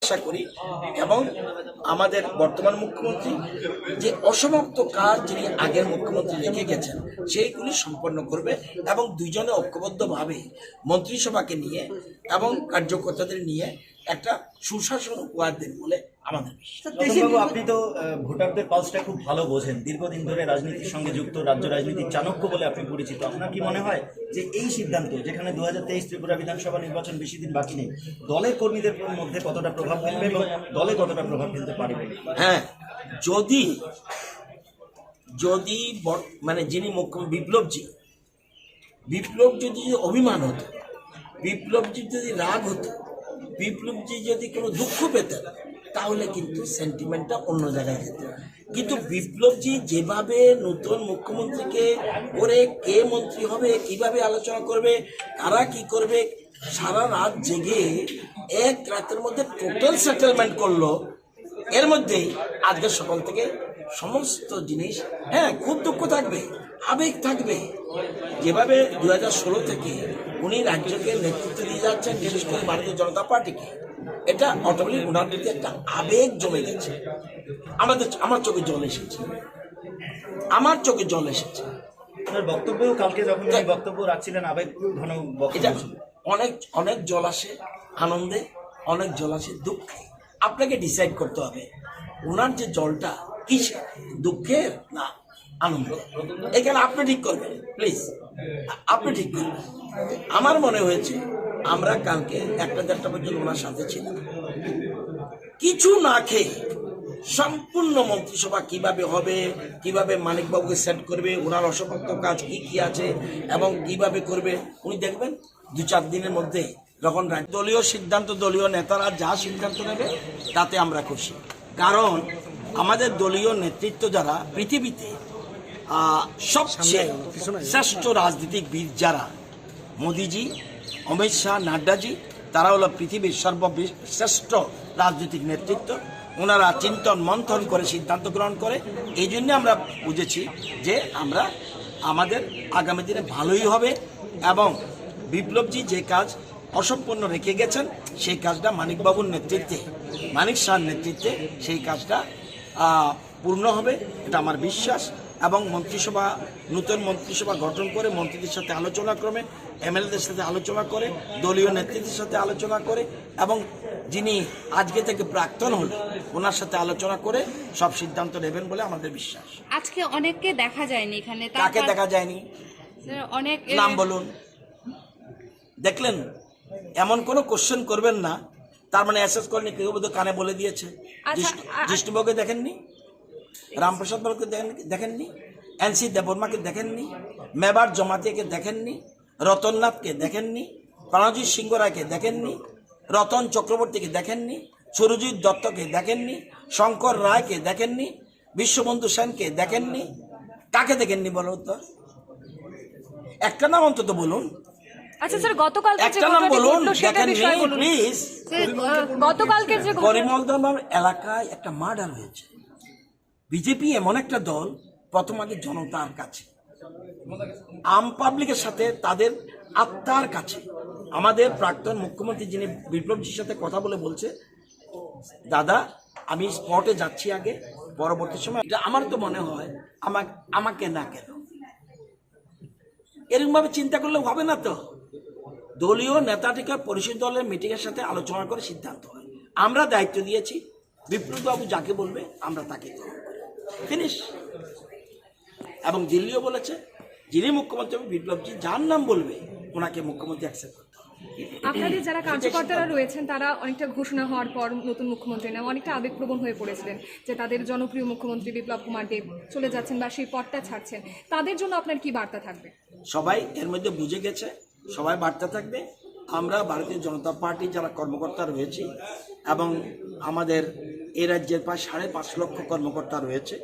আশা করি এবং আমাদের বর্তমান মুখ্যমন্ত্রী যে অসমাপ্ত কাজ যিনি আগের মুখ্যমন্ত্রী রেখে গেছেন সেইগুলি সম্পন্ন করবে এবং দুইজনে ঐক্যবদ্ধভাবে মন্ত্রিসভাকে নিয়ে এবং কার্যকর্তাদের নিয়ে একটা সুশাসন উপহার দেন বলে আমাদের রতনবাবু, আপনি তো ভোটারদের পালসটা খুব ভালো বোঝেন, দীর্ঘদিন ধরে রাজনীতির সঙ্গে যুক্ত, রাজ্য রাজনীতির চাণক্য বলে আপনি পরিচিত। আপনার কি মনে হয় যে এই সিদ্ধান্ত, যেখানে 2023 ত্রিপুরা বিধানসভা নির্বাচন বেশি দিন বাকি নেই, দলের কর্মীদের মধ্যে কতটা প্রভাব ফেলবে এবং দলে কতটা প্রভাব ফেলতে পারবে? হ্যাঁ, যদি মানে যিনি মুখ্যমন্ত্রী বিপ্লব যদি অভিমান হতো, বিপ্লবজি যদি রাগ হতো, বিপ্লবজি যদি কোনো দুঃখ পেতেন, তাহলে কিন্তু সেন্টিমেন্টটা অন্য জায়গায় যেত। কিন্তু বিপ্লবজি যেভাবে নতুন মুখ্যমন্ত্রীকে করে কে মন্ত্রী হবে, কিভাবে আলোচনা করবে, কারা কি করবে, সারা রাত জেগে এক রাতের মধ্যে টোটাল সেটেলমেন্ট করলো। এর মধ্যেই আজকে সকাল থেকে সমস্ত জিনিস, হ্যাঁ খুব দুঃখ থাকবে, আবেগ থাকবে। যেভাবে 2016 থেকে উনি রাজ্যকে নেতৃত্ব দিয়ে যাচ্ছেন, বিশেষ করে ভারতীয় জনতা পার্টিকে, এটা অটোমেটিক ওনার প্রতি একটা আবেগ জমে গেছে। আমার চোখে জল এসেছে, আপনার বক্তব্যও কালকে যখন বক্তব্য রাখছিলেন আবেগ ঘন এটা বক্তব্য। অনেক জল আসে আনন্দে, অনেক জল আসে দুঃখে। আপনাকে ডিসাইড করতে হবে ওনার যে জলটা কিসে, দুঃখের না আনন্দ। এখানে আপনি ঠিক করবেন, প্লিজ আপনি ঠিক করবেন। আমার মনে হয়েছে আমরা কালকে 1-1:30 পর্যন্ত ওনার সাথে ছিলাম, কিছু না খেয়ে সম্পূর্ণ মন্ত্রিসভা কিভাবে হবে, কিভাবে মানিকবাবুকে সেট করবে, ওনার অসমাপ্ত কাজ কি কি আছে এবং কিভাবে করবে উনি দেখবেন 2-4 দিনের মধ্যে। যখন দলীয় সিদ্ধান্ত, দলীয় নেতারা যা সিদ্ধান্ত নেবে তাতে আমরা খুশি। কারণ আমাদের দলীয় নেতৃত্ব যারা পৃথিবীতে সবচেয়ে শ্রেষ্ঠ রাজনীতিবিদ, যারা মোদিজি, অমিত শাহ, নাড্ডাজি, তারা হলো পৃথিবীর সর্বশ্রেষ্ঠ রাজনৈতিক নেতৃত্ব। ওনারা চিন্তন মন্থন করে সিদ্ধান্ত গ্রহণ করে। এই জন্য আমরা বুঝেছি যে আমাদের আগামী দিনে ভালোই হবে এবং বিপ্লবজি যে কাজ অসম্পূর্ণ রেখে গেছেন সেই কাজটা মানিকবাবুর নেতৃত্বে, মানিক শাহর নেতৃত্বে সেই কাজটা পূর্ণ হবে, এটা আমার বিশ্বাস। এবং নতুন মন্ত্রিসভা গঠন করে মন্ত্রীদের সাথে আলোচনা ক্রমে, এমএলএদের সাথে আলোচনা করে, দলীয় নেতৃত্বের সাথে আলোচনা করে এবং যিনি আজকে থেকে প্রাক্তন হল ওনার সাথে আলোচনা করে সব সিদ্ধান্ত নেবেন বলে আমাদের বিশ্বাস। আজকে অনেককে দেখা যায়নি এখানে, কাকে দেখা যায়নি? অনেক নাম বলুন। দেখলেন, এমন কোনো কোশ্চেন করবেন না তার মানে অ্যাসেস করেনি, কেউ বোধহয় কানে বলে দিয়েছে। জিষ্ণুবাবুকে দেখেননি, রামপ্রসাদ বাবুকে দেখেননি, এনসি দেববর্মাকে দেখেননি, মেবার জমাতিয়াকে দেখেননি, রতননাথকে দেখেননি, প্রণজিৎ সিংহ রায়কে দেখেননি, রতন চক্রবর্তীকে দেখেননি, সুরজিৎ দত্তকে দেখেননি, শঙ্কর রায়কে দেখেননি, বিশ্ববন্ধু সেনকে দেখেননি। কাকে দেখেননি বলো তো? একটা নাম অন্তত বলুন। আচ্ছা স্যার, গতকালকে একটা নাম বলুন, দেখেননি প্লিজ। গতকালকের যে করিমগঞ্জ এলাকায় একটা মার্ডার হয়েছে। বিজেপি এমন একটা দল, প্রথম আগে জনতার কাছে, আম পাবলিকের সাথে, তাদের আত্মার কাছে। আমাদের প্রাক্তন মুখ্যমন্ত্রী যিনি বিপ্লবজির সাথে কথা বলে বলছে, দাদা আমি স্পটে যাচ্ছি আগে, পরবর্তী সময়। এটা আমার তো মনে হয় আমাকে না কেন এরকম ভাবে চিন্তা করলে হবে না। তো দলীয় নেতাটিকে পরিষদ দলের মিটিংয়ের সাথে আলোচনা করে সিদ্ধান্ত হয়। আমরা দায়িত্ব দিয়েছি, বিপ্লববাবু যাকে বলবে আমরা তাকে ফিনিশ। এবং দিল্লিও বলেছে যিনি মুখ্যমন্ত্রী হবে বিপ্লবজি, যার নাম বলবে ওনাকে মুখ্যমন্ত্রী অ্যাকসেপ্ট করতে হবে। আপনাদের যারা কার্যকর্তারা রয়েছেন তারা অনেকটা ঘোষণা হওয়ার পর নতুন মুখ্যমন্ত্রী নাম অনেকটা আবেগপ্রবণ হয়ে পড়েছিলেন যে তাদের জনপ্রিয় মুখ্যমন্ত্রী বিপ্লব কুমার দেব চলে যাচ্ছেন বা সেই পদটা ছাড়ছেন। তাদের জন্য আপনার কি বার্তা থাকবে? সবাই এর মধ্যে বুঝে গেছে, সবাই বার্তা থাকবে। আমরা ভারতীয় জনতা পার্টি যারা কর্মকর্তা রয়েছি এবং আমাদের এই রাজ্যের প্রায় 5.5 লক্ষ কর্মকর্তা রয়েছে,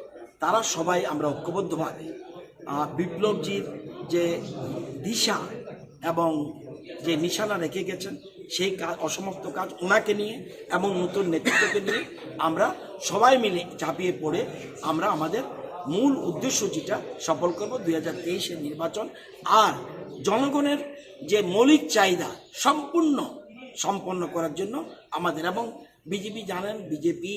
তারা সবাই আমরা ঐক্যবদ্ধভাবে বিপ্লবজির যে দিশা এবং যে নিশানা রেখে গেছেন সেই কাজ, অসমাপ্ত কাজ ওনাকে নিয়ে এবং নতুন নেতৃত্বকে নিয়ে আমরা সবাই মিলে ঝাঁপিয়ে পড়ে আমরা আমাদের মূল উদ্দেশ্য যেটা সফল করব 2023-এর নির্বাচন। আর জনগণের যে মৌলিক চাহিদা সম্পন্ন করার জন্য আমাদের এবং বিজেপি জানেন, বিজেপি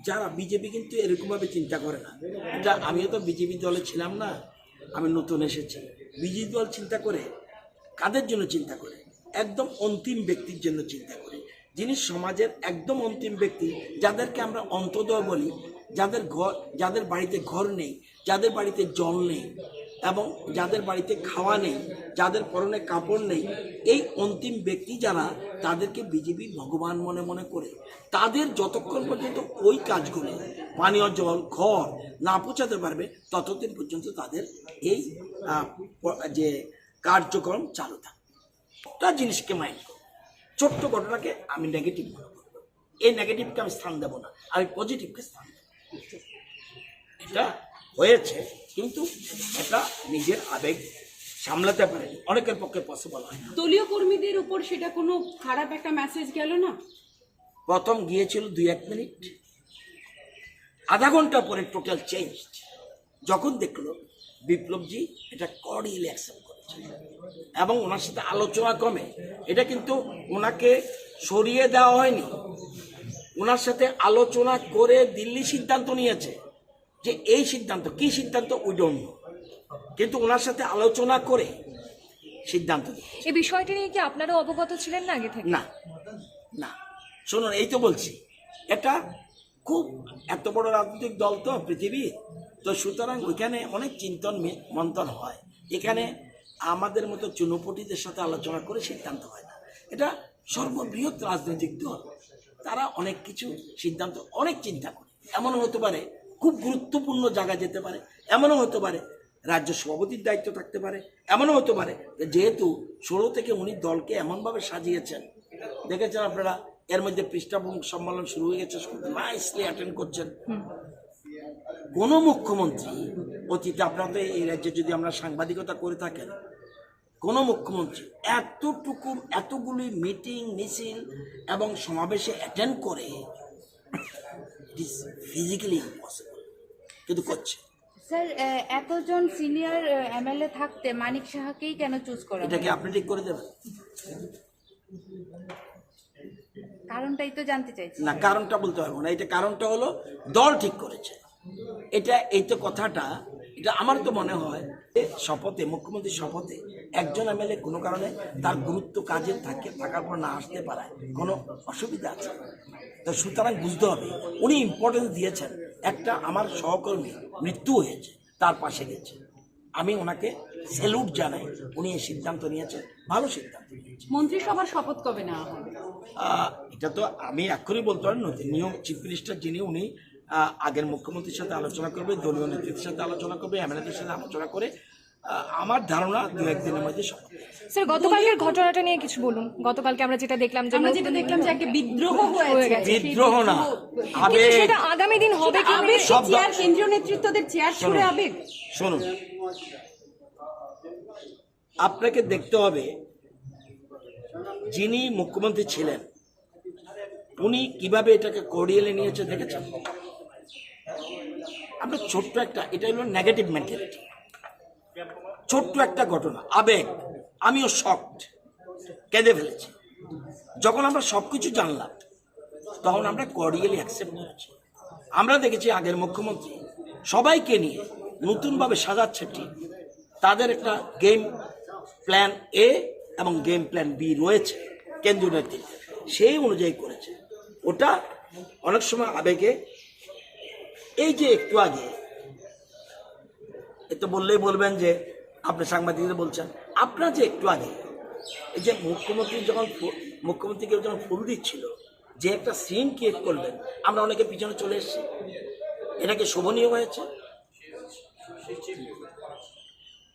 যারা বিজেপি কিন্তু এরকমভাবে চিন্তা করে না। এটা আমিও তো বিজেপি দলে ছিলাম না, আমি নতুন এসেছি। বিজেপি দল চিন্তা করে কাদের জন্য চিন্তা করে? একদম অন্তিম ব্যক্তির জন্য চিন্তা করে, যিনি সমাজের একদম অন্তিম ব্যক্তি, যাদেরকে আমরা অন্তোদয় বলি, যাদের বাড়িতে ঘর নেই, যাদের বাড়িতে জল নেই এবং যাদের বাড়িতে খাওয়া নেই, যাদের পরনে কাপড় নেই, এই অন্তিম ব্যক্তি যারা, তাদেরকে বিজেপি ভগবান মনে মনে করে। তাদের যতক্ষণ পর্যন্ত ওই কাজগুলো, পানীয় জল, ঘর না পৌঁছাতে পারবে, ততদিন পর্যন্ত তাদের এই যে কার্যক্রম চালু থাকে। একটা জিনিসকে মাইন্ড করো, ছোট্ট ঘটনাকে আমি নেগেটিভ মনে করব, এই নেগেটিভকে আমি স্থান দেবো না, আমি পজিটিভকে স্থান দেবো। এটা হয়েছে, কিন্তু এটা নিজের আবেগ সামলাতে পারেনি, অনেকের পক্ষে পসিবল হয় না। দলীয় কর্মীদের উপর সেটা কোনো খারাপ একটা মেসেজ গেল না? প্রথম গিয়েছিল 2-1 মিনিট, আধা ঘন্টা পরে টোটাল চেঞ্জ। যখন দেখলো বিপ্লবজি এটা কর্ডিয়ালি অ্যাকসেপ্ট করেছে এবং ওনার সাথে আলোচনা কমে, এটা কিন্তু ওনাকে সরিয়ে দেওয়া হয়নি, ওনার সাথে আলোচনা করে দিল্লি সিদ্ধান্ত নিয়েছে যে এই সিদ্ধান্ত, কি সিদ্ধান্ত উই ডোন্ট নো, কিন্তু ওনার সাথে আলোচনা করে সিদ্ধান্ত নিয়েছে। এই বিষয়টি নিয়ে কি আপনারাও অবগত ছিলেন না আগে থেকে? না না, শুনুন, এই তো বলছি, এটা খুব এত বড় রাজনৈতিক দল তো পৃথিবীর, তো সুতরাং ওইখানে অনেক চিন্তন মন্থন হয়। এখানে আমাদের মতো চুনোপটিদের সাথে আলোচনা করে সিদ্ধান্ত হয় না। এটা সর্ববৃহৎ রাজনৈতিক দল, তারা অনেক কিছু সিদ্ধান্ত অনেক চিন্তা করে। এমনও হতে পারে খুব গুরুত্বপূর্ণ জায়গায় যেতে পারে, এমনও হতে পারে রাজ্য সভাপতির দায়িত্ব থাকতে পারে, এমনও হতে পারে যেহেতু 16 থেকে উনি দলকে এমনভাবে সাজিয়েছেন, দেখেছেন আপনারা, এর মধ্যে পৃষ্ঠাভূমি সম্মেলন শুরু হয়ে গেছে, নাইসলি অ্যাটেন্ড করছেন। কোন মুখ্যমন্ত্রী অতীতে, আপনারা তো এই রাজ্যে যদি আমরা সাংবাদিকতা করে থাকেন, কোন মুখ্যমন্ত্রী এতগুলি মিটিং, মিছিল এবং সমাবেশে অ্যাটেন্ড করে, ইট ইজ ফিজিক্যালি ইম্পসিবল, কিন্তু করছে। স্যার, এতজন সিনিয়র এমএলএ থাকতে মানিক সাহাকেই কেন চুজ করা? এটাকে আপনি ঠিক করে দেবেন কারণটাই তো জানতে চাইছি। না, কারণটা বলতে পারবো না, এটা কারণটা হলো দল ঠিক করেছে। এই তো কথাটা, এটা আমার তো মনে হয় শপথে, মুখ্যমন্ত্রী শপথে একজন এমএলএ কোনো কারণে তার গুরুত্ব কাজে থাকার পর না আসতে পারায় কোনো অসুবিধা আছে, তো সুতরাং বুঝতে হবে উনি ইম্পর্টেন্স দিয়েছেন। একটা আমার সহকর্মী মৃত্যু হয়েছে, তার পাশে গেছে, আমি ওনাকে স্যালুট জানাই, উনি এই সিদ্ধান্ত নিয়েছেন, ভালো সিদ্ধান্ত নিয়েছেন। মন্ত্রিসভার শপথ কবে নেওয়া হবে? এটা তো আমি এখনই বলতে পারি, নিয়োগ চিফ মিনিস্টার যিনি, উনি আগের মুখ্যমন্ত্রীর সাথে আলোচনা করবে, দলীয় নেতৃত্বের সাথে আলোচনা করবে, এমএলএদের সাথে আলোচনা করে আমার ধারণা 2-1 দিনের মধ্যে শপথ। স্যার, গতকালকের ঘটনাটা নিয়ে কিছু বলুন। গতকালকে আমরা যেটা দেখলাম যে একটা বিদ্রোহ হয়ে গেছে। বিদ্রোহ না, কিন্তু আবেগ। সেটা আগামী দিন হবে কি? আবেগ, সব চেয়ার, কেন্দ্রীয় নেতৃত্বদের চেয়ার ছুড়ে আবেগ। শুনুন, আপনাকে দেখতে হবে যিনি মুখ্যমন্ত্রী ছিলেন উনি কিভাবে এটাকে কর্ডিয়ালি নিয়েছে, দেখেছেন? আমরা ছোট্ট একটা, এটা হলো নেগেটিভ মেন্টালিটি, ছোট্ট একটা ঘটনা, আবেগ, আমিও শকড, কেঁদে ফেলেছি। যখন আমরা সবকিছু জানলাম তখন আমরা কর্ডিয়ালি অ্যাকসেপ্ট করেছি। আমরা দেখেছি আগের মুখ্যমন্ত্রী সবাইকে নিয়ে নতুনভাবে সাজাচ্ছে ঠিক, তাদের একটা গেম প্ল্যান এ এবং গেম প্ল্যান বি রয়েছে কেন্দ্রীয় নেতৃত্বে, সেই অনুযায়ী করেছে। ওটা অনেক সময় আবেগে, এই যে একটু আগে এতো বললেই বলবেন যে আপনি সাংবাদিকদের বলছেন, আপনার যে একটু আগে এই যে মুখ্যমন্ত্রীকে যখন ফুল দিচ্ছিল, যে একটা সিন ক্রিয়েট করলেন, আমরা অনেকে পিছনে চলে এসেছি, এটাকে শোভনীয় হয়েছে।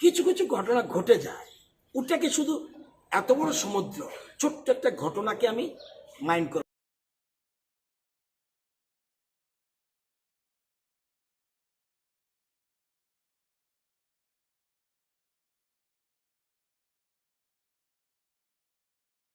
কিছু কিছু ঘটনা ঘটে যায়, ওটাকে শুধু এত বড় সমুদ্র, ছোট্ট একটা ঘটনাকে আমি মাইন্ড করব